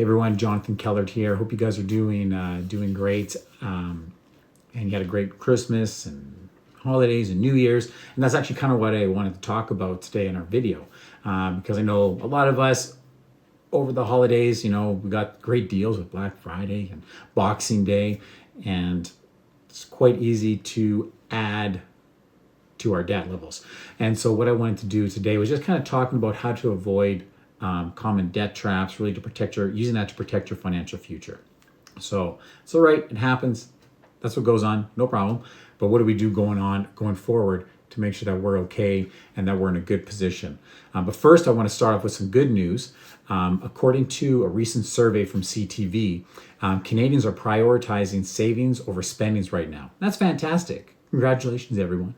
Hey everyone, Jonathan Kellert here. Hope you guys are doing great, and you had a great Christmas and holidays and New Year's. And that's actually kind of what I wanted to talk about today in our video, because I know a lot of us over the holidays, we got great deals with Black Friday and Boxing Day, and it's quite easy to add to our debt levels. And so what I wanted to do today was just kind of talking about how to avoid common debt traps, really using that to protect your financial future. So it's all right, it happens. That's what goes on, no problem. But what do we do going forward to make sure that we're okay and that we're in a good position? But first, I want to start off with some good news. According to a recent survey from CTV, Canadians are prioritizing savings over spendings right now. That's fantastic. Congratulations, everyone.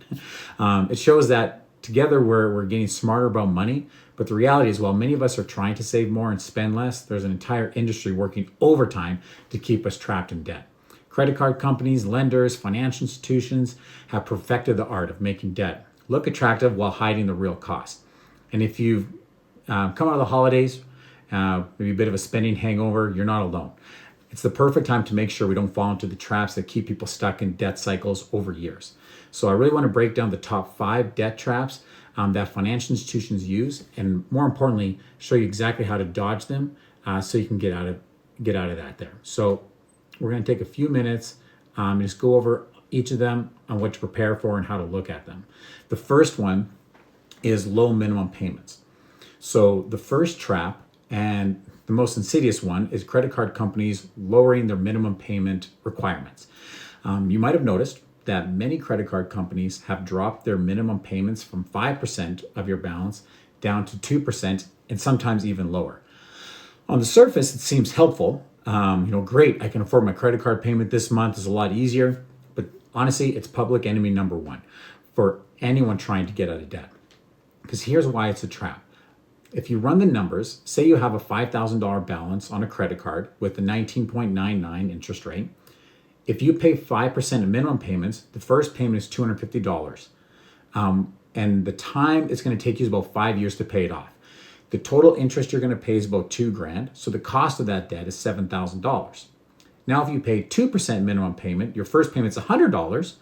It shows that together we're getting smarter about money. But the reality is, while many of us are trying to save more and spend less, there's an entire industry working overtime to keep us trapped in debt. Credit card companies, lenders, financial institutions have perfected the art of making debt look attractive while hiding the real cost. And if you've come out of the holidays, maybe a bit of a spending hangover, you're not alone. It's the perfect time to make sure we don't fall into the traps that keep people stuck in debt cycles over years. So I really want to break down the top 5 debt traps that financial institutions use, and more importantly, show you exactly how to dodge them so you can get out of that there. So we're going to take a few minutes and just go over each of them on what to prepare for and how to look at them. The first one is low minimum payments. So the first trap, and the most insidious one, is credit card companies lowering their minimum payment requirements. You might have noticed that many credit card companies have dropped their minimum payments from 5% of your balance down to 2% and sometimes even lower. On the surface, it seems helpful. Great, I can afford my credit card payment this month, is a lot easier. But honestly, it's public enemy number one for anyone trying to get out of debt. Because here's why it's a trap. If you run the numbers, say you have a $5,000 balance on a credit card with a 19.99 interest rate. If you pay 5% of minimum payments, the first payment is $250. And the time it's going to take you is about 5 years to pay it off. The total interest you're going to pay is about $2,000. So the cost of that debt is $7,000. Now, if you pay 2% minimum payment, your first payment is $100,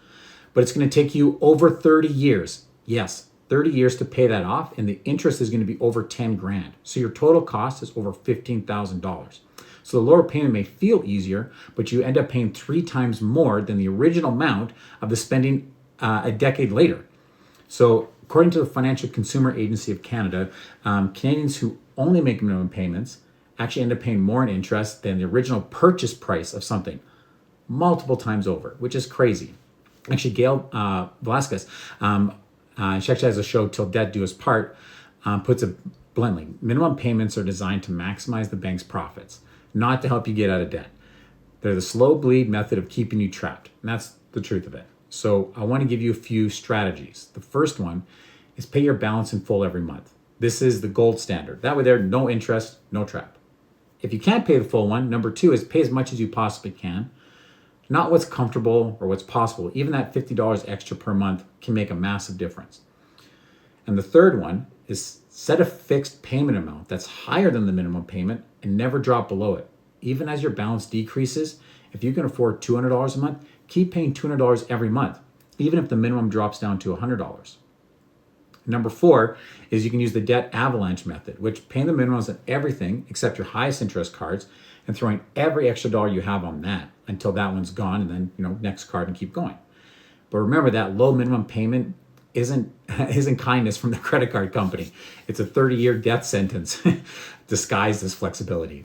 but it's going to take you over 30 years. Yes, 30 years to pay that off. And the interest is going to be over $10,000. So your total cost is over $15,000. So the lower payment may feel easier, but you end up paying 3 times more than the original amount of the spending a decade later. So according to the Financial Consumer Agency of Canada, Canadians who only make minimum payments actually end up paying more in interest than the original purchase price of something multiple times over, which is crazy. Actually, Gail Velasquez, she actually has a show, Till Death Do Us Part, puts it bluntly: minimum payments are designed to maximize the bank's profits, not to help you get out of debt. They're the slow bleed method of keeping you trapped. And that's the truth of it. So I want to give you a few strategies. The first one is pay your balance in full every month. This is the gold standard. That way there's no interest, no trap. If you can't pay the full one, number 2 is pay as much as you possibly can. Not what's comfortable or what's possible. Even that $50 extra per month can make a massive difference. And the third one is set a fixed payment amount that's higher than the minimum payment and never drop below it. Even as your balance decreases, if you can afford $200 a month, keep paying $200 every month, even if the minimum drops down to $100. Number 4 is you can use the debt avalanche method, which paying the minimums on everything except your highest interest cards and throwing every extra dollar you have on that until that one's gone, and then next card and keep going. But remember, that low minimum payment isn't kindness from the credit card company. It's a 30-year death sentence disguised as flexibility.